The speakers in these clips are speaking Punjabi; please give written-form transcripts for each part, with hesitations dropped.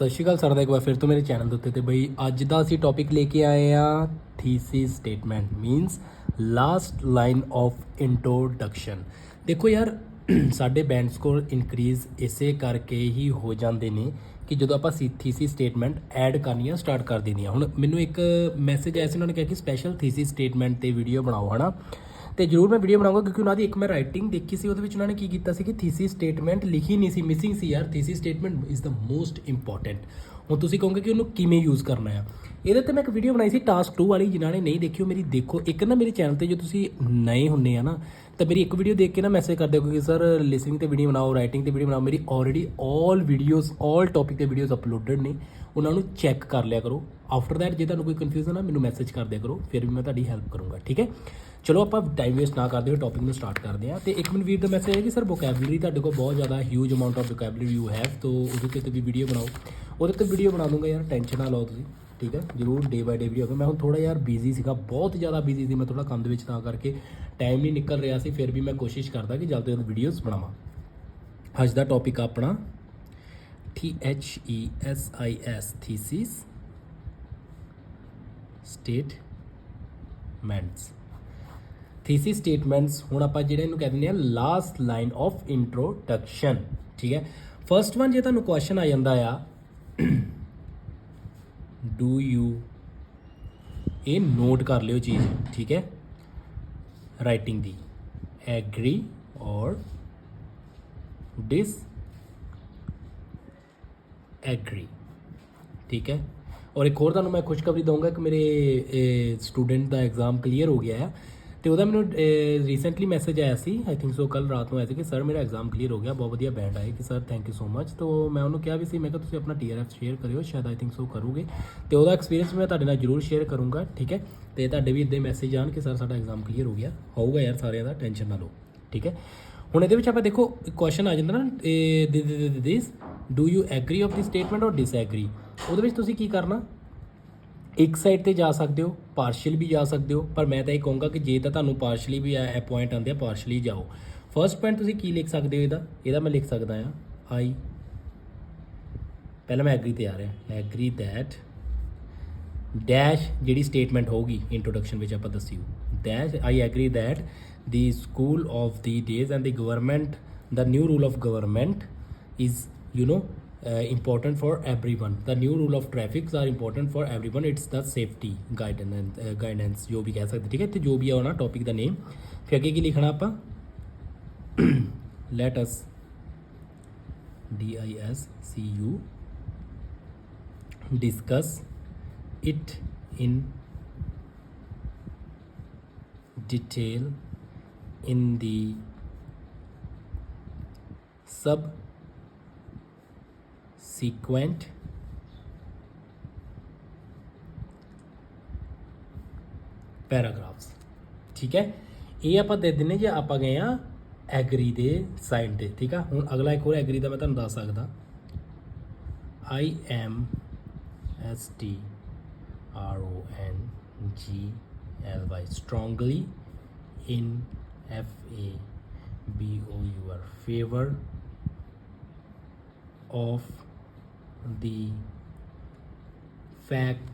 ਸਤਿ ਸ਼੍ਰੀ ਅਕਾਲ ਸਰ ਦਾ ਇੱਕ ਵਾਰ ਫਿਰ ਤੋਂ ਮੇਰੇ ਚੈਨਲ ਦੇ ਉੱਤੇ ਤੇ ਬਈ ਅੱਜ ਦਾ ਅਸੀਂ ਟੌਪਿਕ ਲੈ ਕੇ ਆਏ ਆ thesis statement means last line of introduction. ਦੇਖੋ ਯਾਰ ਸਾਡੇ ਬੈਂਡ ਸਕੋਰ ਇਨਕਰੀਜ਼ ਇਸੇ ਕਰਕੇ ਹੀ ਹੋ ਜਾਂਦੇ ਨੇ ਕਿ ਜਦੋਂ ਆਪਾਂ ਥੀਸਿਸ ਸਟੇਟਮੈਂਟ ਐਡ ਕਰਨੀਆਂ ਸਟਾਰਟ ਕਰ ਦਿੰਦੀਆਂ। ਹੁਣ ਮੈਨੂੰ ਇੱਕ ਮੈਸੇਜ ਆਇਆ ਸੀ, ਉਹਨਾਂ ਨੇ ਕਿਹਾ ਕਿ ਸਪੈਸ਼ਲ ਥੀਸਿਸ ਸਟੇਟਮੈਂਟ ਤੇ ਵੀਡੀਓ ਬਣਾਓ, ਹੈ ਨਾ। ਤੇ ਜ਼ਰੂਰ ਮੈਂ ਵੀਡੀਓ ਬਣਾਉਂਗਾ ਕਿਉਂਕਿ ਉਹਨਾਂ ਦੀ ਇੱਕ ਮੈਂ ਰਾਈਟਿੰਗ ਦੇਖੀ ਸੀ, ਉਹਦੇ ਵਿੱਚ ਉਹਨਾਂ ਨੇ ਕੀ ਕੀਤਾ ਸੀ ਕਿ ਥੀਸਿਸ ਸਟੇਟਮੈਂਟ ਲਿਖੀ ਨਹੀਂ ਸੀ, ਮਿਸਿੰਗ ਸੀ ਯਾਰ। Thesis statement is the most important. ਹੁਣ ਤੁਸੀਂ ਕਹੋਗੇ ਕਿ ਉਹਨੂੰ ਕਿਵੇਂ ਯੂਜ਼ ਕਰਨਾ ਆ। ਇਹਦੇ ਤੇ ਮੈਂ ਇੱਕ ਵੀਡੀਓ ਬਣਾਈ ਸੀ ਟਾਸਕ 2 ਵਾਲੀ, ਜਿਨ੍ਹਾਂ ਨੇ ਨਹੀਂ ਦੇਖੀ ਉਹ ਮੇਰੀ ਦੇਖੋ। ਇੱਕ ਨਾ ਮੇਰੇ ਚੈਨਲ ਤੇ ਜੋ ਤੁਸੀਂ ਨਏ ਹੁੰਦੇ ਆ ਨਾ, ਤਾਂ ਮੇਰੀ ਇੱਕ ਵੀਡੀਓ ਦੇਖ ਕੇ ਨਾ ਮੈਸੇਜ ਕਰਦੇ ਹੋ ਕਿ ਸਰ ਲਿਸਨਿੰਗ ਤੇ ਵੀਡੀਓ ਬਣਾਓ, ਰਾਈਟਿੰਗ ਤੇ ਵੀਡੀਓ ਬਣਾਓ। ਮੇਰੀ ਆਲਰੇਡੀ ਆਲ ਵੀਡੀਓਜ਼ ਆਲ ਟੌਪਿਕ ਤੇ ਵੀਡੀਓਜ਼ ਅਪਲੋਡਡ ਨੇ, ਉਹਨਾਂ ਨੂੰ ਚੈੱਕ ਕਰ ਲਿਆ ਕਰੋ। ਆਫਟਰ ਦੈਟ ਜੇ ਤੁਹਾਨੂੰ ਕੋਈ ਕਨਫਿਊਜ਼ਨ ਆ ਮੈਨੂੰ ਮੈਸੇਜ ਕਰ ਦਿਆ ਕਰੋ, ਫਿਰ ਵੀ ਮੈਂ ਤੁਹਾਡੀ ਹੈਲਪ ਕਰੂੰਗਾ, ਠੀਕ ਹੈ। ਚਲੋ ਆਪਾਂ ਟਾਈਮ ਵੇਸਟ ਨਾ ਕਰਦੇ ਹੋਏ ਟੌਪਿਕ ਨੂੰ ਸਟਾਰਟ ਕਰਦੇ ਹਾਂ। ਤੇ ਇੱਕ ਮਿੰਟ ਵੀਰ ਦਾ ਮੈਸੇਜ ਹੈ ਕਿ ਸਰ ਵੋਕੈਬਲਰੀ ਤੁਹਾਡੇ ਕੋਲ ਬਹੁਤ ਜ਼ਿਆਦਾ huge amount of vocabulary you have, ਤਾਂ ਉਹਦੇ 'ਤੇ ਵੀ ਵੀਡੀਓ ਬਣਾਓ। ਉਹਦੇ 'ਤੇ ਵੀਡੀਓ ਬਣਾ ਦੂੰਗਾ ਯਾਰ, ਟੈਨਸ਼ਨ ਨਾ ਲਓ ਤੁਸੀਂ, ਠੀਕ ਹੈ। ਜ਼ਰੂਰ ਡੇ ਬਾਏ ਡੇ ਵੀਡੀਓ ਹੋਵੇ। ਮੈਂ ਹੁਣ ਥੋੜ੍ਹਾ ਯਾਰ ਬਿਜ਼ੀ ਸੀਗਾ, ਬਹੁਤ ਜ਼ਿਆਦਾ ਬਿਜ਼ੀ ਸੀ ਮੈਂ ਥੋੜ੍ਹਾ ਕੰਮ ਦੇ ਵਿੱਚ, ਤਾਂ ਕਰਕੇ ਟਾਈਮ ਨਹੀਂ ਨਿਕਲ ਰਿਹਾ ਸੀ। ਫਿਰ ਵੀ ਮੈਂ ਕੋਸ਼ਿਸ਼ ਕਰਦਾ ਕਿ ਜਲਦੀ ਤੋਂ ਜਲਦੀ ਵੀਡੀਓਜ਼ ਬਣਾਵਾਂ। ਅੱਜ ਦਾ ਟੌਪਿਕ ਆਪਣਾ THESIS thesis statements. Thesis statements ਹੁਣ ਆਪਾਂ ਜਿਹੜੇ ਇਹਨੂੰ ਕਹਿ ਦਿੰਦੇ ਆ ਲਾਸਟ ਲਾਈਨ ਆਫ ਇੰਟਰੋਡਕਸ਼ਨ, ਠੀਕ ਹੈ। ਫਸਟ ਵਨ ਜੇ ਤੁਹਾਨੂੰ ਕੁਐਸਚਨ ਆ ਜਾਂਦਾ ਆ ਡੂ ਯੂ, ਇਹ ਨੋਟ ਕਰ ਲਿਓ ਚੀਜ਼, ਠੀਕ ਹੈ। ਰਾਈਟਿੰਗ ਦੀ ਐਗਰੀ ਔਰ ਡਿਸ ਐਗਰੀ, ਠੀਕ ਹੈ। ਔਰ ਇੱਕ ਹੋਰ ਤੁਹਾਨੂੰ ਮੈਂ ਖੁਸ਼ਖਬਰੀ ਦਊਂਗਾ ਕਿ ਮੇਰੇ ਸਟੂਡੈਂਟ ਦਾ ਐਗਜ਼ਾਮ ਕਲੀਅਰ ਹੋ ਗਿਆ ਹੈ, ਤੇ ਉਹਦਾ ਮੈਨੂੰ ਰੀਸੈਂਟਲੀ ਮੈਸੇਜ ਆਇਆ ਸੀ, ਆਈ ਥਿੰਕ ਸੋ ਕੱਲ ਰਾਤ ਨੂੰ ਆਇਆ ਸੀ ਕਿ ਸਰ ਮੇਰਾ ਐਗਜ਼ਾਮ ਕਲੀਅਰ ਹੋ ਗਿਆ, ਬਹੁਤ ਵਧੀਆ ਬੈਂਡ ਆਏ ਕਿ sir thank you so much. ਤੋਂ ਮੈਂ ਉਹਨੂੰ ਕਿਹਾ ਵੀ ਸੀ, ਮੈਂ ਕਿਹਾ ਤੁਸੀਂ ਆਪਣਾ TRF ਸ਼ੇਅਰ ਕਰਿਓ, ਸ਼ਾਇਦ ਆਈ ਥਿੰਕ ਸੋ ਕਰੋਗੇ, ਤੇ ਉਹਦਾ ਐਕਸਪੀਰੀਅੰਸ ਮੈਂ ਤੁਹਾਡੇ ਨਾਲ ਜ਼ਰੂਰ ਸ਼ੇਅਰ ਕਰੂੰਗਾ, ਠੀਕ ਹੈ। ਤੇ ਤੁਹਾਡੇ ਵੀ ਇੱਦਾਂ ਮੈਸੇਜ ਆਉਣ ਕਿ ਸਰ ਸਾਡਾ ਐਗਜ਼ਾਮ ਕਲੀਅਰ ਹੋ ਗਿਆ, ਹੋਊਗਾ ਯਾਰ ਸਾਰਿਆਂ ਦਾ, ਟੈਨਸ਼ਨ ਨਾ ਲਓ, ਠੀਕ ਹੈ। ਹੁਣ ਇਹਦੇ ਵਿੱਚ ਆਪਾਂ ਦੇਖੋ ਕੁਐਸਚਨ ਆ ਜਾਂਦਾ ਨਾ this do you agree of the statement or disagree. ਉਹਦੇ ਵਿੱਚ ਤੁਸੀਂ ਕੀ ਕਰਨਾ, ਇੱਕ ਸਾਈਡ ਤੇ ਜਾ ਸਕਦੇ ਹੋ, ਪਾਰਸ਼ੀਅਲ ਵੀ ਜਾ ਸਕਦੇ ਹੋ, ਪਰ ਮੈਂ ਤਾਂ ਇਹ ਕਹੂੰਗਾ ਕਿ ਜੇ ਤਾਂ ਤੁਹਾਨੂੰ ਪਾਰਸ਼ਲੀ ਵੀ ਇਹ ਪੁਆਇੰਟ ਆਉਂਦੇ ਆ, ਪਾਰਸ਼ਲੀ ਜਾਓ। ਫਰਸਟ ਪੁਆਇੰਟ ਤੁਸੀਂ ਕੀ ਲਿਖ ਸਕਦੇ ਹੋ, ਇਹਦਾ ਮੈਂ ਲਿਖ ਸਕਦਾ ਆ ਆਈ, ਪਹਿਲਾਂ ਮੈਂ ਐਗਰੀ ਤੇ ਆ ਰਿਹਾ, ਐਗਰੀ ਦੈਟ ਡੈਸ਼ ਜਿਹੜੀ ਸਟੇਟਮੈਂਟ ਹੋਊਗੀ ਇੰਟਰੋਡਕਸ਼ਨ ਵਿੱਚ ਆਪਾਂ ਦੱਸਿਓ, dash I agree that the school of the days and the government the new rule of government is important for everyone, the new rule of traffics are important for everyone, it's the safety guidance जो भी कह सकते, ठीक है। तो जो भी है ना टॉपिक का नेम, फिर आगे की लिखना आप let us DISCU discuss it in detail in the subsequent paragraphs, ਠੀਕ ਹੈ। ਇਹ ਆਪਾਂ ਦੇ ਦਿੰਨੇ ਜੇ ਆਪਾਂ ਗਏ ਆ ਐਗਰੀ ਦੇ ਸਾਈਡ ਤੇ, ਠੀਕ ਆ। ਹੁਣ ਅਗਲਾ ਇੱਕ ਹੋਰ ਐਗਰੀ ਦਾ ਮੈਂ ਤੁਹਾਨੂੰ ਦੱਸ ਸਕਦਾ, IMSTRONGLY strongly in FABOUR favor of the fact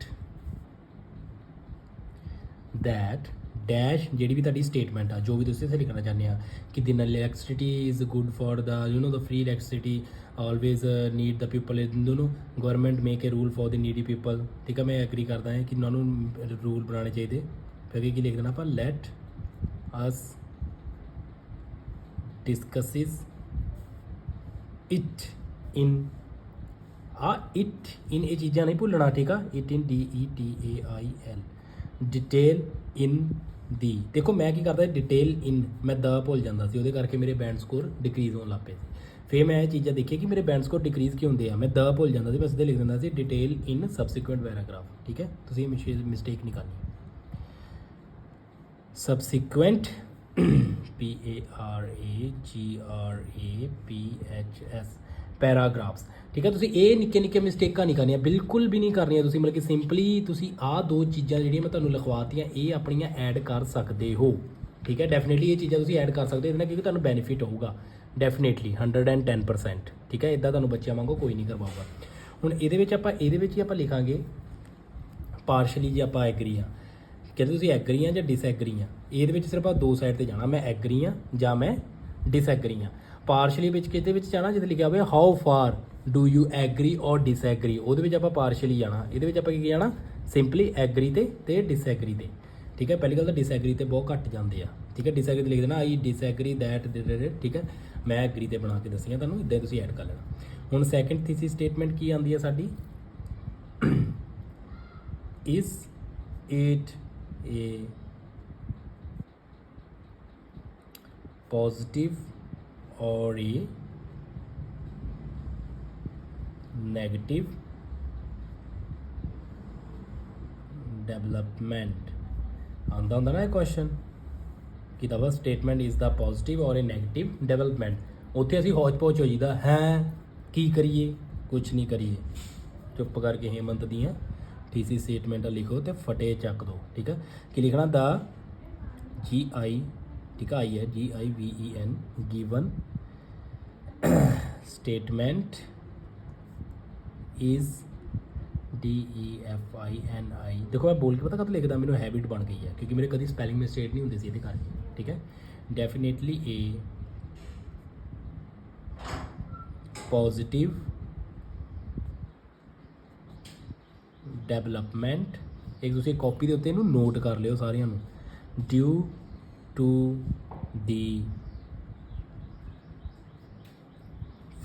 that dash ਜਿਹੜੀ ਵੀ ਤੁਹਾਡੀ ਸਟੇਟਮੈਂਟ ਆ, ਜੋ ਵੀ ਤੁਸੀਂ ਇੱਥੇ ਲਿਖਣਾ ਚਾਹੁੰਦੇ ਆ ਕਿ ਦੀ electricity is good for the the free electricity always need the people, government make A rule for the needy people, ਠੀਕ ਹੈ। ਮੈਂ ਐਗਰੀ ਕਰਦਾ ਹਾਂ ਕਿ ਉਹਨਾਂ ਨੂੰ ਰੂਲ ਬਣਾਉਣੇ ਚਾਹੀਦੇ। ਫਿਰ ਕੀ ਲਿਖ ਦੇਣਾ ਆਪਾਂ, let us discuss it in it in, ਇਹ ਚੀਜ਼ਾਂ ਨਹੀਂ ਭੁੱਲਣਾ, ਠੀਕ ਆ। It in DETAIL detail in the. ਦੇਖੋ ਮੈਂ ਕੀ ਕਰਦਾ, ਡਿਟੇਲ ਇਨ ਮੈਂ ਦਾ ਭੁੱਲ ਜਾਂਦਾ ਸੀ, ਉਹਦੇ ਕਰਕੇ ਮੇਰੇ ਬੈਂਡ ਸਕੋਰ ਡਿਕਰੀਜ਼ ਹੋਣ ਲੱਗ ਪਏ। ਫਿਰ ਮੈਂ ਇਹ ਚੀਜ਼ਾਂ ਦੇਖੀਆਂ ਕਿ ਮੇਰੇ ਬੈਂਡ ਸਕੋਰ ਡਿਕਰੀਜ਼ ਕਿਉਂ ਹੁੰਦੇ ਆ, ਮੈਂ ਦਾ ਭੁੱਲ ਜਾਂਦਾ ਸੀ, ਬਸ ਸਿੱਧੇ ਲਿਖ ਦਿੰਦਾ ਸੀ ਡਿਟੇਲ ਇਨ ਸਬਸੀਕੁਐਂਟ ਪੈਰਾਗ੍ਰਾਫ, ਠੀਕ ਹੈ। ਤੁਸੀਂ ਮਿਸਟੇਕ ਨਹੀਂ ਕਰਨੀ। ਸਬਸੀਕੁਐਂਟ PARAGRAPHS ਪੈਰਾਗ੍ਰਾਫਸ, ਠੀਕ ਹੈ। ਤੁਸੀਂ ਇਹ ਨਿੱਕੇ ਨਿੱਕੇ ਮਿਸਟੇਕਾਂ ਨਹੀਂ ਕਰਨੀਆਂ, ਬਿਲਕੁਲ ਵੀ ਨਹੀਂ ਕਰਨੀਆਂ ਤੁਸੀਂ। ਮਤਲਬ ਕਿ ਸਿੰਪਲੀ ਤੁਸੀਂ ਆਹ ਦੋ ਚੀਜ਼ਾਂ ਜਿਹੜੀਆਂ ਮੈਂ ਤੁਹਾਨੂੰ ਲਿਖਵਾਤੀਆਂ ਇਹ ਆਪਣੀਆਂ ਐਡ ਕਰ ਸਕਦੇ ਹੋ, ਠੀਕ ਹੈ। ਡੈਫੀਨੇਟਲੀ ਇਹ ਚੀਜ਼ਾਂ ਤੁਸੀਂ ਐਡ ਕਰ ਸਕਦੇ ਹੋ, ਇਹਦੇ ਨਾਲ ਕਿਉਂਕਿ ਤੁਹਾਨੂੰ ਬੈਨੀਫਿਟ ਹੋਊਗਾ ਡੈਫੀਨੇਟਲੀ 110%, ਠੀਕ ਹੈ। ਇੱਦਾਂ ਤੁਹਾਨੂੰ ਬੱਚਿਆਂ ਵਾਂਗੂ ਕੋਈ ਨਹੀਂ ਕਰਵਾਊਗਾ। ਹੁਣ ਇਹਦੇ ਵਿੱਚ ਹੀ ਆਪਾਂ ਲਿਖਾਂਗੇ ਪਾਰਸ਼ਲੀ ਜੇ ਆਪਾਂ ਐਗਰੀ ਆ, ਕਹਿੰਦੇ ਤੁਸੀਂ ਐਗਰੀ ਆ ਜਾਂ ਡਿਸਐਗਰੀ ਆ, ਇਹਦੇ ਵਿੱਚ ਸਿਰਫ ਆ ਦੋ ਸਾਈਡ ਤੇ ਜਾਣਾ, ਮੈਂ ਐਗਰੀ ਆ ਜਾਂ ਮੈਂ ਡਿਸਐਗਰੀ ਆ। ਪਾਰਸ਼ਲੀ ਵਿੱਚ ਕਿਹਦੇ ਵਿੱਚ ਜਾਣਾ, ਜਿੱਥੇ ਲਿਖਿਆ ਹੋਵੇ how far do you agree or disagree, ਉਹਦੇ ਵਿੱਚ ਆਪਾਂ ਪਾਰਸ਼ਲੀ ਜਾਣਾ। ਇਹਦੇ ਵਿੱਚ ਆਪਾਂ ਕੀ ਜਾਣਾ, ਸਿੰਪਲੀ ਐਗਰੀ ਤੇ ਡਿਸਐਗਰੀ ਤੇ। ਠੀਕ ਹੈ, ਪਹਿਲੀ ਗੱਲ ਤਾਂ ਡਿਸਐਗਰੀ ਤੇ ਬਹੁਤ ਘੱਟ ਜਾਂਦੇ ਆ। ਠੀਕ ਹੈ, ਡਿਸਐਗਰੀ ਤੇ ਲਿਖ ਦੇਣਾ ਆਈ ਡਿਸਐਗਰੀ ਦੈਟ। ਠੀਕ ਹੈ, ਮੈਂ ਐਗਰੀ ਤੇ ਬਣਾ ਕੇ ਦੱਸੀਆਂ ਤੁਹਾਨੂੰ, ਇੱਦਾਂ ਤੁਸੀਂ ਐਡ ਕਰ ਲੈਣਾ। ਹੁਣ ਸੈਕਿੰਡ ਥੀਸਿਸ ਸਟੇਟਮੈਂਟ ਕੀ ਆਉਂਦੀ ਹੈ ਸਾਡੀ, is it a positive or a negative development। ਆਉਂਦਾ ਹੁੰਦਾ ਨਾ ਇਹ ਕੁਐਸਚਨ ਕਿ ਦਾ ਸਟੇਟਮੈਂਟ ਇਜ਼ ਦਾ ਪੋਜ਼ਿਟਿਵ ਔਰ ਏ ਨੈਗੇਟਿਵ ਡਿਵੈਲਪਮੈਂਟ। ਉੱਥੇ ਅਸੀਂ ਹੌਚ ਪੌਚ ਹੋ ਜੀਦਾ, ਹੈ ਕੀ ਕਰੀਏ, ਕੁਛ ਨਹੀਂ ਕਰੀਏ, ਚੁੱਪ ਕਰਕੇ ਹੇਮੰਤ ਦੀਆਂ ਥੀਸਿਸ ਸਟੇਟਮੈਂਟਾਂ ਲਿਖੋ ਤੇ ਫਟੇ ਚੱਕ ਦੋ। ਠੀਕ ਹੈ, ਕੀ ਲਿਖਣਾ, ਦਾ GI, ਠੀਕ ਹੈ, ਆਈ ਹੈ GIVEN given statement is DEFINI। ਦੇਖੋ ਮੈਂ ਬੋਲ ਕੇ ਪਤਾ ਕਦੋਂ ਲਿਖਦਾ, ਮੈਨੂੰ ਹੈਬਿਟ ਬਣ ਗਈ ਹੈ ਕਿਉਂਕਿ ਮੇਰੇ ਕਦੀ ਸਪੈਲਿੰਗ ਮਿਸਟੇਕ ਨਹੀਂ ਹੁੰਦੀ ਸੀ ਇਹਦੇ ਕਰਕੇ। ਠੀਕ ਹੈ, ਡੈਫੀਨੇਟਲੀ ਏ ਪੋਜ਼ਿਟਿਵ ਡਿਵੈਲਪਮੈਂਟ। ਇੱਕ ਤੁਸੀਂ ਕਾਪੀ ਦੇ ਉੱਤੇ ਇਹਨੂੰ ਨੋਟ ਕਰ ਲਿਓ ਸਾਰਿਆਂ ਨੂੰ, ਡਿਊ to the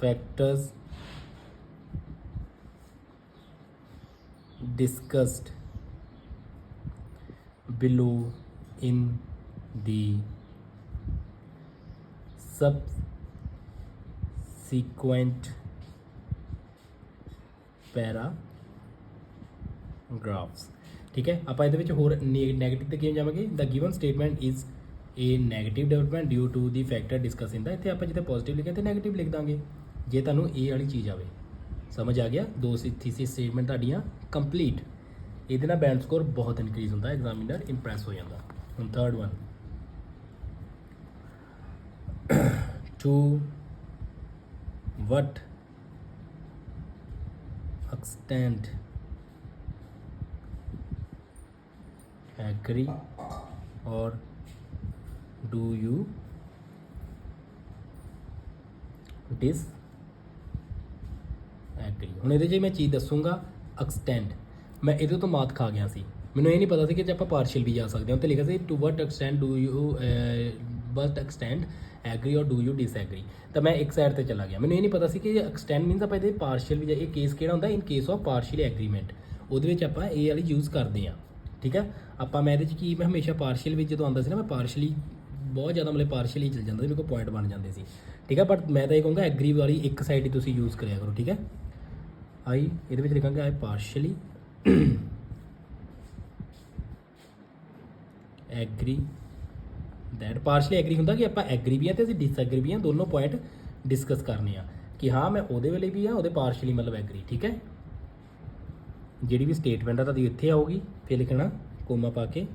factors discussed below in the subsequent paragraphs। ਠੀਕ ਹੈ, ਆਪਾਂ ਇਹਦੇ ਵਿੱਚ ਹੋਰ ਨੈਗੇਟਿਵ ਤੇ ਕਿਵੇਂ ਜਾਵਾਂਗੇ, the given statement is a negative development due to the factor discuss in the. ਇੱਥੇ ਆਪਾਂ ਜਿੱਥੇ ਪੋਜ਼ਿਟਿਵ ਲਿਖਿਆ ਤੇ ਨੈਗੇਟਿਵ ਲਿਖ ਦਾਂਗੇ ਜੇ ਤੁਹਾਨੂੰ ਇਹ ਵਾਲੀ ਚੀਜ਼ ਆਵੇ। ਸਮਝ ਆ ਗਿਆ, ਦੋ ਥੀਸਿਸ ਸਟੇਟਮੈਂਟ ਤੁਹਾਡੀਆਂ ਕੰਪਲੀਟ। ਇਹਦੇ ਨਾਲ ਬੈਂਡ ਸਕੋਰ ਬਹੁਤ ਇਨਕਰੀਜ਼ ਹੁੰਦਾ, ਐਗਜ਼ਾਮੀਨਰ ਇੰਪ੍ਰੈਸ ਹੋ ਜਾਂਦਾ। ਹੁਣ third one, to what extent agree or do you disagree. ਹੁਣ ਇਹਦੇ 'ਚ ਮੈਂ ਚੀਜ਼ ਦੱਸੂਗਾ, ਐਕਸਟੈਂਡ, ਮੈਂ ਇਹਦੇ ਤੋਂ ਮਾਤ ਖਾ ਗਿਆ ਸੀ, ਮੈਨੂੰ ਇਹ ਨਹੀਂ ਪਤਾ ਸੀ ਕਿ ਜੇ ਆਪਾਂ ਪਾਰਸ਼ੀਅਲ ਵੀ ਜਾ ਸਕਦੇ ਹਾਂ। ਉੱਤੇ ਲਿਖਿਆ ਸੀ to what extent do you agree or do you disagree, ਤਾਂ ਮੈਂ ਇੱਕ ਸਾਈਡ ਤੇ ਚਲਾ ਗਿਆ। ਮੈਨੂੰ ਇਹ ਨਹੀਂ ਪਤਾ ਸੀ ਕਿ ਐਕਸਟੈਂਡ ਮੀਨਸ ਆਪਾਂ ਇਹਦੇ ਪਾਰਸ਼ੀਅਲ ਵੀ, ਇਹ ਕੇਸ ਕਿਹੜਾ ਹੁੰਦਾ, ਇਨ ਕੇਸ ਆਫ ਪਾਰਸ਼ੀਅਲ ਐਗਰੀਮੈਂਟ, ਉਹਦੇ ਵਿੱਚ ਆਪਾਂ ਇਹ ਵਾਲੀ ਯੂਜ਼ ਕਰਦੇ ਹਾਂ। ਠੀਕ ਹੈ, ਆਪਾਂ ਮੈਂ ਇਹਦੇ 'ਚ ਕੀ, ਮੈਂ ਹਮੇਸ਼ਾ ਪਾਰਸ਼ੀਅਲ ਵਿੱਚ ਜਦੋਂ ਆਉਂਦਾ ਸੀ ਨਾ, ਮੈਂ ਪਾਰਸ਼ਲੀ ਬਹੁਤ ਜ਼ਿਆਦਾ ਮਤਲਬ ਪਾਰਸ਼ਲੀ ਚੱਲ ਜਾਂਦਾ ਸੀ, ਮੇਰੇ ਕੋਲ ਪੁਆਇੰਟ ਬਣ ਜਾਂਦੇ ਸੀ। ਠੀਕ ਹੈ, ਬਟ ਮੈਂ ਤਾਂ ਇਹ ਕਹੂੰਗਾ ਐਗਰੀ ਵਾਲੀ ਇੱਕ ਸਾਈਡ ਹੀ ਤੁਸੀਂ ਯੂਜ਼ ਕਰਿਆ ਕਰੋ। ਠੀਕ ਹੈ, ਆਈ ਇਹਦੇ ਵਿੱਚ ਲਿਖਾਂਗੇ ਆਈ ਪਾਰਸ਼ਲੀ ਐਗਰੀ ਦੈਟ। ਪਾਰਸ਼ਲੀ ਐਗਰੀ ਹੁੰਦਾ ਕਿ ਆਪਾਂ ਐਗਰੀ ਵੀ ਆ ਤੇ ਅਸੀਂ ਡਿਸਐਗਰੀ ਵੀ ਆ, ਦੋਨੋਂ ਪੁਆਇੰਟ ਡਿਸਕਸ ਕਰਨੇ ਆ ਕਿ ਹਾਂ ਮੈਂ ਉਹਦੇ ਵੇਲੇ ਵੀ ਆ, ਉਹਦੇ ਪਾਰਸ਼ਲੀ ਮਤਲਬ ਐਗਰੀ। ਠੀਕ ਹੈ, ਜਿਹੜੀ ਵੀ ਸਟੇਟਮੈਂਟ ਆ ਤੁਹਾਡੀ ਇੱਥੇ ਆਊਗੀ, ਫਿਰ ਲਿਖਣਾ ਕੋਮਾ ਪਾ ਕੇ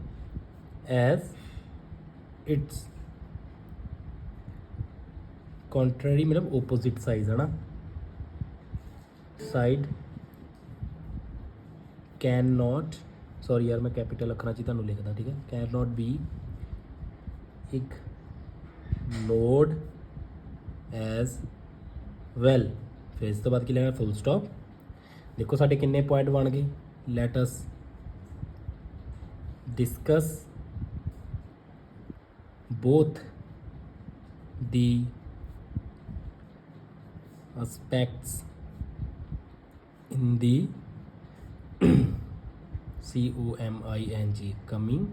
ਐਜ਼ ਇਟਸ ਕੰਟਰਰੀ, ਮਤਲਬ ਓਪੋਜ਼ਿਟ ਸਾਈਜ਼ ਹੈ ਨਾ, ਸਾਈਡ ਕੈਨ ਨੋਟ, ਸੌਰੀ ਯਾਰ ਮੈਂ ਕੈਪੀਟਲ ਅੱਖਰਾਂ 'ਚ ਤੁਹਾਨੂੰ ਲਿਖਦਾ। ਠੀਕ ਹੈ, can note B ignored as well। ਫਿਰ ਇਸ ਤੋਂ ਬਾਅਦ ਕੀ ਲੈਣਾ, ਫੁੱਲ ਸਟਾਪ। ਦੇਖੋ ਸਾਡੇ ਕਿੰਨੇ ਪੁਆਇੰਟ ਬਣ ਗਏ, let us discuss both the aspects in the coming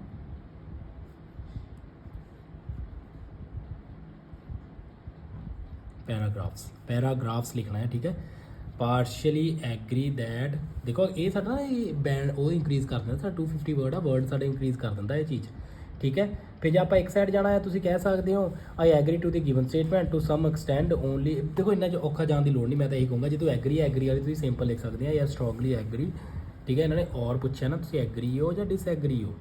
paragraphs लिखना है। ठीक है, पार्शियली एग्री दैट, देखो ये साडा ना ये बैंड वो इंक्रीज कर दिंदा, साडा 250 वर्ड आ, वर्ड साडा इंक्रीज कर दिंदा ये चीज़। ठीक है, फिर जो आप एक साइड जाना है, तुसीं कह सकते हो I agree to the given statement to some extent only. देखो इन्ना जो औखा जाने की लोड़ नहीं, मैं तो यही कहूँगा जो तू एग्री वाली तुसीं सिंपल लिख सकते हैं या स्ट्रोंगली एग्री। ठीक है, इन्होंने और पूछा ना तुसीं एग्री हो या डिसएग्री हो।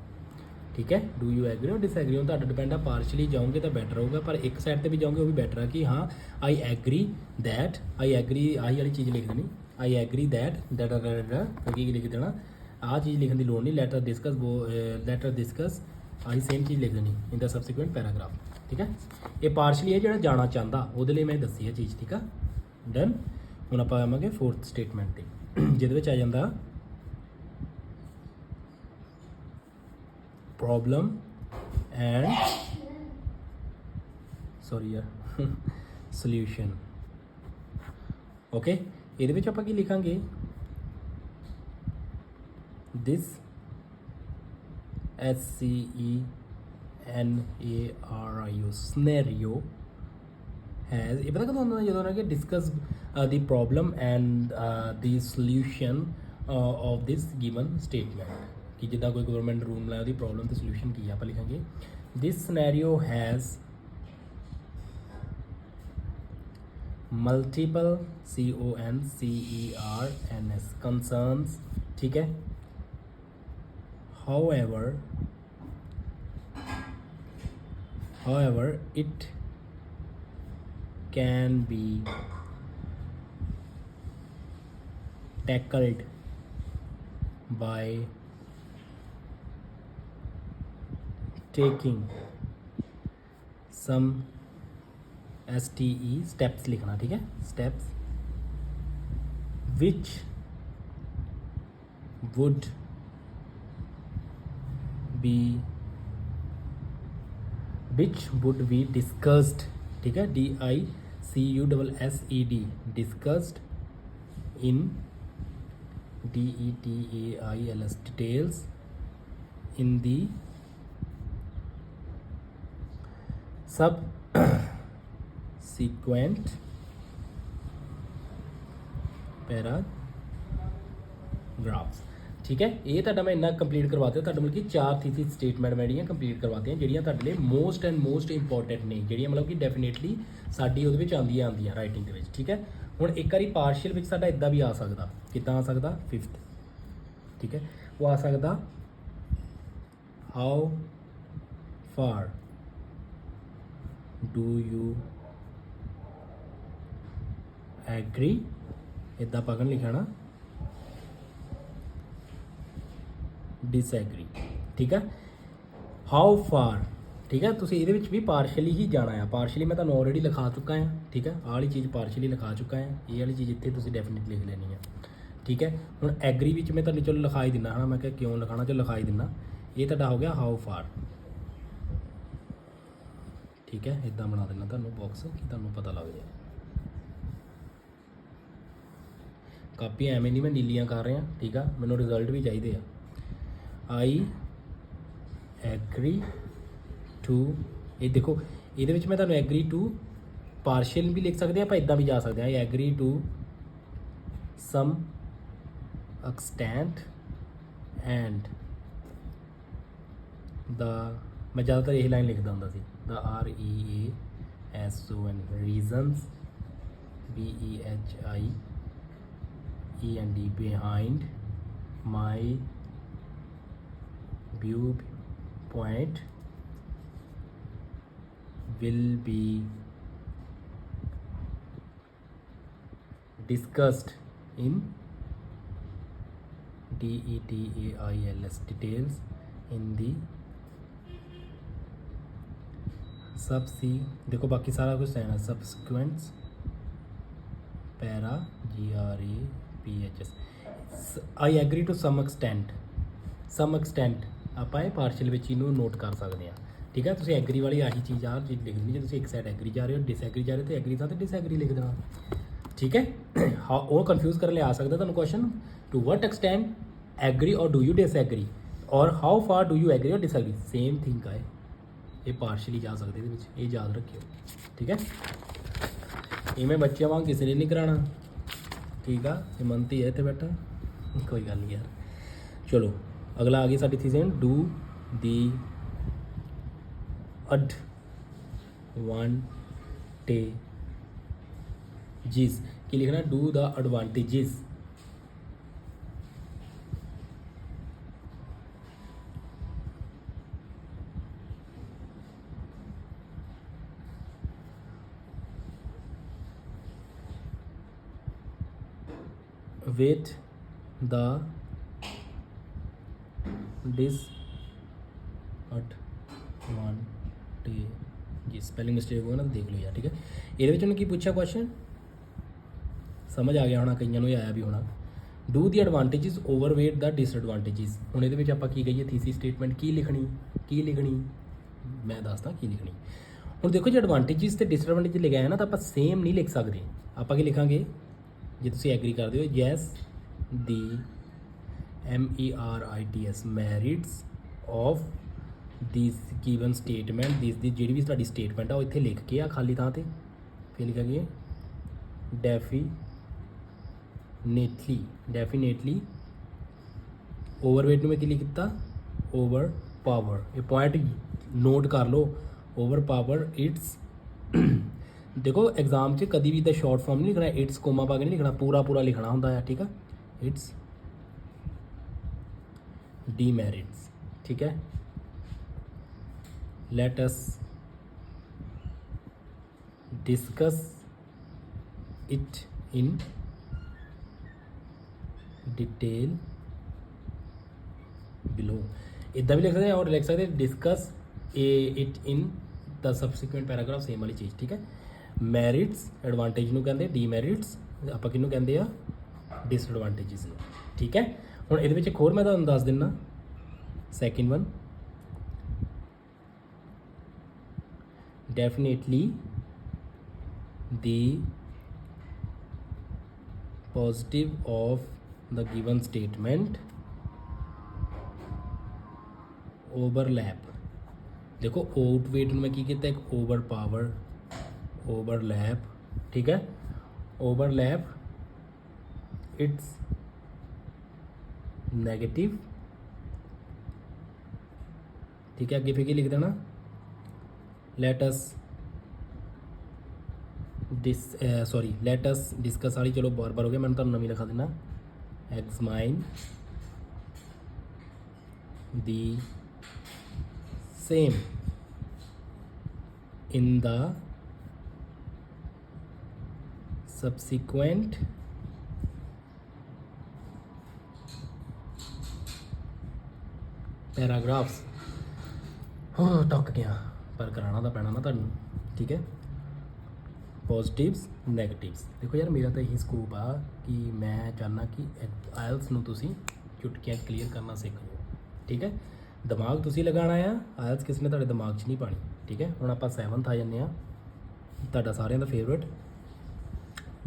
ठीक है, डू यू एग्री और डिसएग्री, हम तुहाडा डिपेंड आ, पार्शली जाओगे तो बैटर होगा, पर एक साइड पर भी जाओगे वो भी बैटर है कि हाँ I agree that, I agree I वाली चीज़ लिख देनी आई एग्री दैट अगे लिख देना आ चीज़ लिखने की लोड़ नहीं, लेटर डिस्कस आई सेम चीज़ लिख देनी इन द सबसिक्वेंट पैराग्राफ। ठीक है, ये पार्शली है जो जाना चाहता वो मैं दसी है चीज़। ठीक है, डन। ਹੁਣ ਆਪਾਂ ਆਵਾਂਗੇ फोर्थ स्टेटमेंट ਤੇ ਜਿਹਦੇ ਵਿੱਚ ਆ ਜਾਂਦਾ प्रॉब्लम एंड सॉरी यार सोल्यूशन। ओके, ਇਹਦੇ ਵਿੱਚ ਆਪਾਂ ਕੀ ਲਿਖਾਂਗੇ, दिस SCENARIO सिनेरियो हैज़, ये पता कदों आंदा ਜਦੋਂ ਨਾ ਕਿ discuss the problem and the solution of this given statement, कि जिदा कोई गवर्नमेंट रूल लाया ਉਹਦੀ प्रॉब्लम ਤੇ सोल्यूशन ਕੀ ਆਪਾਂ ਲਿਖਾਂਗੇ, this scenario has multiple CONCERNS concerns। ठीक है, however it can be tackled by taking some steps लिखना। ठीक है, steps which would be discussed। ठीक है, DICUSSED discussed in DETAILS details in the subsequent paragraphs. ठीक है, ये तो मैं इन्ना कंप्लीट करवाते हो मतलब कि 4 थीसिस स्टेटमेंट मैं कंप्लीट करवाते हैं जिहड़ियां तुहाडे लिए मोस्ट एंड मोस्ट इंपॉर्टेंट ने, जिहड़ियां मतलब कि डेफिनेटली साडी उहदे विच आंदियां राइटिंग दे विच। ठीक है, हुण एक बारी पार्शियल विच साडा इदां भी आ सकदा, किदां आ सकदा, 5th। ठीक है, वो आ सकदा how far do you agree, इदां पकड़ लिखाना डिसएग्री। ठीक है, हाउ फार। ठीक है, तुसीं इहदे विच भी पार्शली ही जाना है, पार्शली मैं तुहानूं ऑलरेडी लिखा चुका है। ठीक है, आह वाली चीज़ पार्शली लिखा चुका है, ये वाली चीज़ इत्थे तुसीं डेफिनेटली लिख लेनी है। ठीक है, हुण एग्री विच मैं तुहानूं चलो लिखा ही दिना है ना, मैं क्या क्यों लिखाना, चलो लिखा ही दिना, ये तुहाडा हो गया हाउ फार। ठीक है, इदां बना देना तुहानूं बॉक्स कि तुहानूं पता लग जाए। कापियां एवें नहीं मैं नीलियां कर रहा। ठीक है, मैनूं रिजल्ट भी चाहिए आ। आई एग्री टू, ये देखो ये मैं तुहानूं एग्री टू पार्शियल भी लिख सकते हैं, आप इदां भी जा सकते हैं, I agree to some extent and the, मैं ज़्यादातर यही लाइन लिखता होंदा सी, the REASON reasons BEHIEND behind my viewpoint will be discussed in DETAILS details in the देखो बाकी सारा कुछ रहना subsequent para GRAPHS। I agree to some extent ਆਪਾਂ ਇਹ ਪਾਰਸ਼ਲ ਵਿੱਚ ਇਹਨੂੰ ਨੋਟ ਕਰ ਸਕਦੇ ਹਾਂ। ਠੀਕ ਹੈ, ਤੁਸੀਂ ਐਗਰੀ ਵਾਲੀ ਆਹੀ ਚੀਜ਼ ਆ ਚੀਜ਼ ਲਿਖ ਦੇਣੀ, ਜੇ ਤੁਸੀਂ ਇੱਕ ਸਾਈਡ ਐਗਰੀ ਜਾ ਰਹੇ ਹੋ ਡਿਸਐਗਰੀ ਜਾ ਰਹੇ ਹੋ ਤੇ ਐਗਰੀ ਥਾਂ ਤੇ ਡਿਸਐਗਰੀ ਲਿਖ ਦੇਣਾ। ਠੀਕ ਹੈ, ਹਾਂ ਉਹ ਕਨਫਿਊਜ਼ ਕਰਨ ਲਈ ਆ ਸਕਦਾ ਤੁਹਾਨੂੰ question, to what extent agree or do you disagree or how far do you agree or disagree, same thing ਹੈ, ਇਹ ਪਾਰਸ਼ਲੀ ਜਾ ਸਕਦੇ ਇਹਦੇ ਵਿੱਚ, ਇਹ ਯਾਦ ਰੱਖਿਓ। ਠੀਕ ਹੈ, ਇਵੇਂ ਬੱਚਿਆਂ ਵਾਂਗ ਕਿਸੇ ਨੇ ਨਹੀਂ ਕਰਾਉਣਾ। ठीक है, हिमंती है इतने बैठा, कोई गल नहीं यार। चलो अगला आ गई साडी थीसिस, डू दी एडवांटेजिस, की लिखना, do the advantages. with the disadvantages spelling mistake होगा ना तो देख लो यार ठीक है। ਇਹਦੇ ਵਿੱਚ ਉਹਨੇ ਕੀ ਪੁੱਛਿਆ ਕੁਐਸਚਨ ਸਮਝ ਆ ਗਿਆ ਹੋਣਾ ਕਈਆਂ ਨੂੰ ਇਹ ਆਇਆ ਵੀ ਹੋਣਾ। Do the advantages overweight the disadvantages. ਹੁਣ ਇਹਦੇ ਵਿੱਚ ਆਪਾਂ ਕੀ ਕਹੀਏ ਥੀਸਿਸ ਸਟੇਟਮੈਂਟ ਕੀ ਲਿਖਣੀ ਮੈਂ ਦੱਸਦਾ ਕੀ ਲਿਖਣੀ। ਹੁਣ ਦੇਖੋ ਜੇ ਐਡਵਾਂਟੇਜਸ ਤੇ ਡਿਸਐਡਵਾਂਟੇਜ ਲਿਖਿਆ ਹੈ ਨਾ ਤਾਂ ਆਪਾਂ ਸੇਮ ਨਹੀਂ ਲਿਖ ਸਕਦੇ। ਆਪਾਂ ਕੀ ਲਿਖਾਂਗੇ ਜੇ ਤੁਸੀਂ ਐਗਰੀ ਕਰਦੇ ਹੋ yes the MERITS merits of this given statement this ਦੀ ਜਿਹੜੀ ਵੀ ਤੁਹਾਡੀ ਸਟੇਟਮੈਂਟ ਆ ਉਹ ਇੱਥੇ ਲਿਖ ਕੇ ਆ ਖਾਲੀ ਥਾਂ ਤੇ ਫਿਰ ਲਿਖਾਂਗੇ ਡੈਫੀਨੇਟਲੀ ਓਵਰਵੇਟ ਨੂੰ ਮੈਂ ਕੀ ਲਿਖਤਾ ਓਵਰ ਪਾਵਰ। ਇਹ ਪੁਆਇੰਟ ਨੋਟ ਕਰ ਲਓ ਓਵਰ ਪਾਵਰ ਇਟਸ। ਦੇਖੋ ਐਗਜ਼ਾਮ 'ਚ ਕਦੀ ਵੀ ਤਾਂ ਸ਼ਾਰਟ ਫਾਰਮ ਨਹੀਂ ਲਿਖਣਾ ਇਟਸ ਕੋਮਾ ਪਾ ਕੇ ਨਹੀਂ ਲਿਖਣਾ ਪੂਰਾ ਲਿਖਣਾ ਹੁੰਦਾ ਹੈ ਠੀਕ ਆ। ਇਟਸ ਡੀਮੈਰਿਟਸ ਠੀਕ ਹੈ। let us discuss it in detail below। इतना भी लिख सकते हैं और लिख सकते हैं discuss it in the subsequent paragraph same वाली चीज़ ठीक है। मैरिट्स एडवांटेज ਨੂੰ ਕਹਿੰਦੇ ਡੀਮੈਰਿਟਸ ਆਪਾਂ ਕਿਹਨੂੰ ਕਹਿੰਦੇ ਆ ਡਿਸਐਡਵਾਂਟੇजेस ਨੂੰ ਠੀਕ ਹੈ। ਹੁਣ ਇਹਦੇ ਵਿੱਚ ਇੱਕ ਹੋਰ ਮੈਂ ਤੁਹਾਨੂੰ ਦੱਸ ਦਿੰਦਾ second one definitely the positive of the given statement overlap। देखो outweigh ਨੂੰ ਮੈਂ ਕੀ ਕੀਤਾ ਇੱਕ over power overlap ठीक है overlap its negative ठीक है। आगे फिर ਕੀ लिख देना let us discuss वाली चलो बार हो गया मैंने तो नवी लिखा देना examine the same in the subsequent paragraphs। हो टक गया पर कराना तो पैना ना तुहानूं ठीक है। पॉजिटिव्स नैगेटिव्स देखो यार मेरा तो यही स्कोप आ कि मैं चाहना कि आयल्स नूं तुसीं चुटकियां क्लीयर करना सीख लो ठीक है। दिमाग तुसीं लगाना आ आयल्स किस ने तुहाडे दिमाग 'च नहीं पानी ठीक है। हुण आपां 7th आ जाने आ तुहाडा सारिਆਂ ਦਾ फेवरेट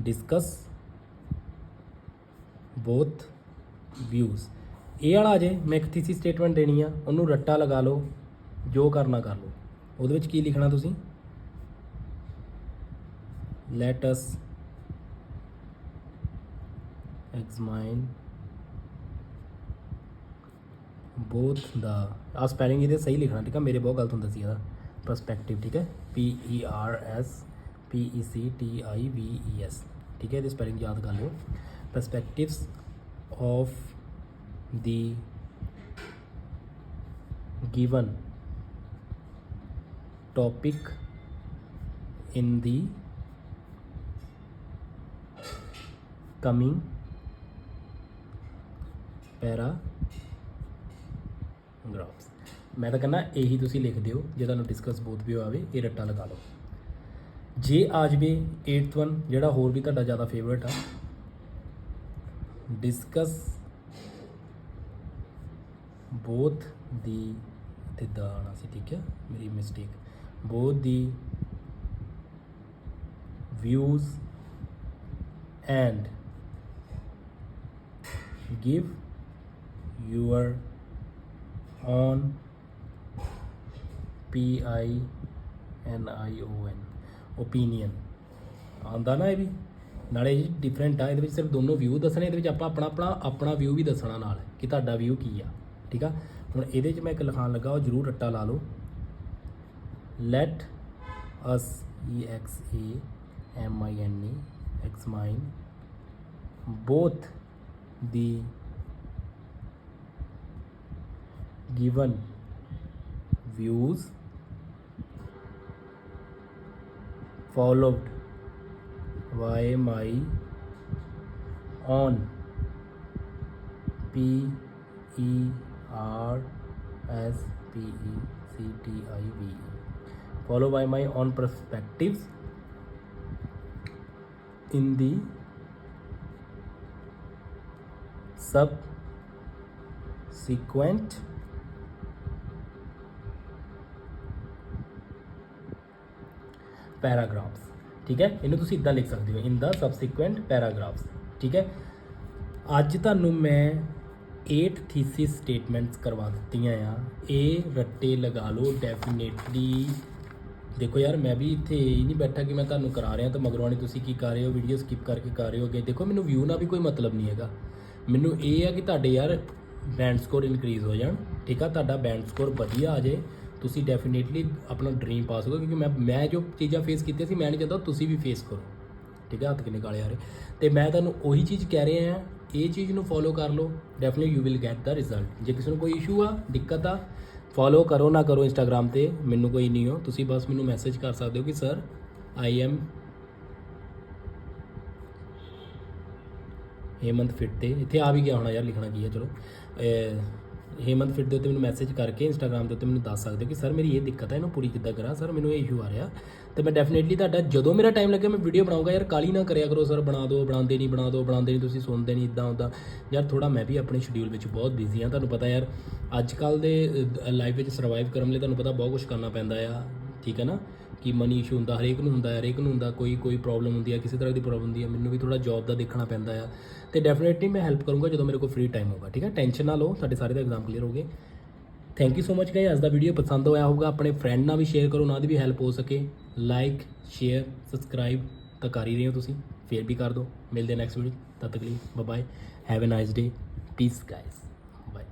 डिस्कस बोथ व्यूज़। ये वाला आ जाए मैं एक थीसिस स्टेटमेंट देनी आ उन्होंने रट्टा लगा लो जो करना कर लो। ਉਹਦੇ ਵਿੱਚ ਕੀ ਲਿਖਣਾ ਤੁਸੀਂ let us examine both the ਆ ਸਪੈਲਿੰਗ ਇਹਦੇ ਸਹੀ ਲਿਖਣਾ ਠੀਕ ਆ ਮੇਰੇ ਬਹੁਤ ਗਲਤ ਹੁੰਦਾ ਸੀ ਇਹਦਾ ਪਰਸਪੈਕਟਿਵ ਠੀਕ ਹੈ PERSPECTIVES ਠੀਕ ਹੈ ਇਹਦੀ ਸਪੈਲਿੰਗ ਯਾਦ ਕਰ ਲਿਓ perspectives of the given topic in the coming paragraphs। मैं तो कहना यही तुसी लिख दियो जे तुहानूं डिस्कस बोथ भी आवे ये रट्टा लगा लो। जे आ जाए 8th वन जिहड़ा होर भी तुहाडा ज़्यादा फेवरेट आ डिस्कस बोथ दी दा आना सी ठीक है मेरी mistake both the views and give your own PINION opinion ਆਉਂਦਾ ਨਾ ਇਹ ਵੀ ਨਾਲੇ ਜੀ ਡਿਫਰੈਂਟ ਆ ਇਹਦੇ ਵਿੱਚ ਸਿਰਫ ਦੋਨੋਂ ਵਿਊ ਦੱਸਣੇ ਇਹਦੇ ਵਿੱਚ ਆਪਾਂ ਆਪਣਾ ਵਿਊ ਵੀ ਦੱਸਣਾ ਨਾਲ ਕਿ ਤੁਹਾਡਾ ਵਿਊ ਕੀ ਆ ਠੀਕ ਆ। ਹੁਣ ਇਹਦੇ 'ਚ ਮੈਂ ਇੱਕ ਲਿਖਾਣ ਲੱਗਾ ਉਹ ਜ਼ਰੂਰ ਰੱਟਾ ਲਾ ਲਓ let us EXAMINE examine both the given views followed by my own PERSPECTIVE, followed by my own perspectives in the subsequent paragraphs. ਠੀਕ ਹੈ, ਇਹਨੂੰ ਤੁਸੀਂ ਇਦਾਂ ਲਿਖ ਸਕਦੇ ਹੋ, ਇਨ ਦਾ ਸਬਸੀਕੁਐਂਟ ਪੈਰਾਗ੍ਰਾਫਸ। ਠੀਕ ਹੈ, ਅੱਜ ਤੁਹਾਨੂੰ ਮੈਂ 8 ਥੀਸਿਸ ਸਟੇਟਮੈਂਟਸ ਕਰਵਾ ਦਿੱਤੀਆਂ ਆ। ਇਹ ਰੱਟੇ ਲਗਾ ਲਓ ਡੈਫੀਨੇਟਲੀ। ਦੇਖੋ ਯਾਰ, ਮੈਂ ਵੀ ਇੱਥੇ ਹੀ ਨਹੀਂ ਬੈਠਾ ਕਿ ਮੈਂ ਤੁਹਾਨੂੰ ਕਰਾ ਰਿਹਾ ਤਾਂ ਮਗਰੋਂ ਨਹੀਂ ਤੁਸੀਂ ਕੀ ਕਰ ਰਹੇ ਹੋ, ਵੀਡੀਓ ਸਕਿਪ ਕਰਕੇ ਕਰ ਰਹੇ ਹੋ ਅੱਗੇ। ਦੇਖੋ ਮੈਨੂੰ ਵਿਊ ਨਾਲ ਵੀ ਕੋਈ ਮਤਲਬ ਨਹੀਂ ਹੈਗਾ, ਮੈਨੂੰ ਇਹ ਆ ਕਿ ਤੁਹਾਡੇ ਯਾਰ ਬੈਂਡ ਸਕੋਰ ਇਨਕਰੀਜ਼ ਹੋ ਜਾਣ। ਠੀਕ ਆ, ਤੁਹਾਡਾ ਬੈਂਡ ਸਕੋਰ ਵਧੀਆ ਆ ਜਾਏ, ਤੁਸੀਂ ਡੈਫੀਨੇਟਲੀ ਆਪਣਾ ਡ੍ਰੀਮ ਪਾਸ ਹੋਗਾ। ਕਿਉਂਕਿ ਮੈਂ ਜੋ ਚੀਜ਼ਾਂ ਫੇਸ ਕੀਤੀਆਂ ਸੀ, ਮੈਂ ਨਹੀਂ ਚਾਹੁੰਦਾ ਤੁਸੀਂ ਵੀ ਫੇਸ ਕਰੋ। ਠੀਕ ਹੈ, ਹੱਥ ਕਿੰਨੇ ਕਾਲੇ ਆ ਰਹੇ। ਅਤੇ ਮੈਂ ਤੁਹਾਨੂੰ ਉਹੀ ਚੀਜ਼ ਕਹਿ ਰਿਹਾ ਹਾਂ, ਇਹ ਚੀਜ਼ ਨੂੰ ਫੋਲੋ ਕਰ ਲਓ, definitely you will get the result. ਜੇ ਕਿਸੇ ਨੂੰ ਕੋਈ ਇਸ਼ੂ ਆ, ਦਿੱਕਤ ਆ, ਫੋਲੋ ਕਰੋ ਨਾ ਕਰੋ ਇੰਸਟਾਗ੍ਰਾਮ 'ਤੇ, ਮੈਨੂੰ ਕੋਈ ਨਹੀਂ ਹੋ, ਤੁਸੀਂ ਬਸ ਮੈਨੂੰ ਮੈਸੇਜ ਕਰ ਸਕਦੇ ਹੋ ਕਿ sir I am Hemant fit 'ਤੇ। ਇੱਥੇ ਆ ਵੀ ਗਿਆ ਹੋਣਾ ਯਾਰ, ਲਿਖਣਾ ਕੀ ਹੈ, ਚਲੋ ਹੇਮੰਤ ਫਿਟ ਦੇ ਉੱਤੇ ਮੈਨੂੰ ਮੈਸੇਜ ਕਰਕੇ ਇੰਸਟਾਗ੍ਰਾਮ ਦੇ ਉੱਤੇ ਮੈਨੂੰ ਦੱਸ ਸਕਦੇ ਹੋ ਕਿ ਸਰ ਮੇਰੀ ਇਹ ਦਿੱਕਤ ਹੈ, ਇਹਨੂੰ ਪੂਰੀ ਕਿੱਦਾਂ ਕਰਾਂ, ਸਰ ਮੈਨੂੰ ਇਹ ਇਸ਼ੂ ਆ ਰਿਹਾ। ਅਤੇ ਮੈਂ ਡੈਫੀਨੇਟਲੀ ਤੁਹਾਡਾ ਜਦੋਂ ਮੇਰਾ ਟਾਈਮ ਲੱਗੇ ਮੈਂ ਵੀਡੀਓ ਬਣਾਊਂਗਾ। ਯਾਰ ਕਾਲੀ ਨਾ ਕਰਿਆ ਕਰੋ, ਸਰ ਬਣਾ ਦਿਓ, ਬਣਾਉਂਦੇ ਨਹੀਂ, ਤੁਸੀਂ ਸੁਣਦੇ ਨਹੀਂ, ਇੱਦਾਂ ਉੱਦਾਂ। ਯਾਰ ਥੋੜ੍ਹਾ ਮੈਂ ਵੀ ਆਪਣੇ ਸ਼ਡਿਊਲ ਵਿੱਚ ਬਹੁਤ ਬਿਜ਼ੀ ਹਾਂ, ਤੁਹਾਨੂੰ ਪਤਾ ਯਾਰ ਅੱਜ ਕੱਲ੍ਹ ਦੇ ਲਾਈਫ ਵਿੱਚ ਸਰਵਾਈਵ ਕਰਨ ਲਈ ਤੁਹਾਨੂੰ ਪਤਾ ਬਹੁਤ ਕੁਛ ਕਰਨਾ ਪੈਂਦਾ ਆ। ਠੀਕ ਹੈ ਨਾ, ਕਿ ਮਨੀ ਇਸ਼ੂ ਹੁੰਦਾ, ਹਰੇਕ ਨੂੰ ਹੁੰਦਾ, ਕੋਈ ਪ੍ਰੋਬਲਮ ਹੁੰਦੀ ਹੈ, ਕਿਸੇ ਤਰ੍ਹਾਂ ਦੀ ਪ੍ਰੋਬਲਮ ਹੁੰਦੀ ਹੈ। ਮੈਨੂੰ ਵੀ ਥੋੜ੍ਹਾ ਜੋਬ ਦਾ ਦੇਖਣਾ ਪੈਂਦਾ ਆ, ਅਤੇ ਡੈਫੀਨੇਟਲੀ ਮੈਂ ਹੈਲਪ ਕਰੂੰਗਾ ਜਦੋਂ ਮੇਰੇ ਕੋਲ ਫ੍ਰੀ ਟਾਈਮ ਹੋਗਾ। ਠੀਕ ਹੈ, ਟੈਨਸ਼ਨ ਨਾ ਲਓ, ਸਾਡੇ ਸਾਰੇ ਦਾ ਐਗਜ਼ਾਮ ਕਲੀਅਰ ਹੋ ਗਏ। Thank you so much guys. ਅੱਜ ਦਾ ਵੀਡੀਓ ਪਸੰਦ ਹੋਇਆ ਹੋਊਗਾ, ਆਪਣੇ ਫਰੈਂਡ ਨਾਲ ਵੀ ਸ਼ੇਅਰ ਕਰੋ, ਉਹਨਾਂ ਦੀ ਵੀ ਹੈਲਪ ਹੋ ਸਕੇ। ਲਾਈਕ, ਸ਼ੇਅਰ, ਸਬਸਕ੍ਰਾਈਬ ਤਾਂ ਕਰ ਹੀ ਰਹੇ ਹੋ ਤੁਸੀਂ, ਫੇਰ ਵੀ ਕਰ ਦਿਓ। ਮਿਲਦੇ ਨੈਕਸਟ ਵੀਡੀਓ, ਤਦ ਤੱਕ ਲਈ bye, have a nice day, peace guys, bye.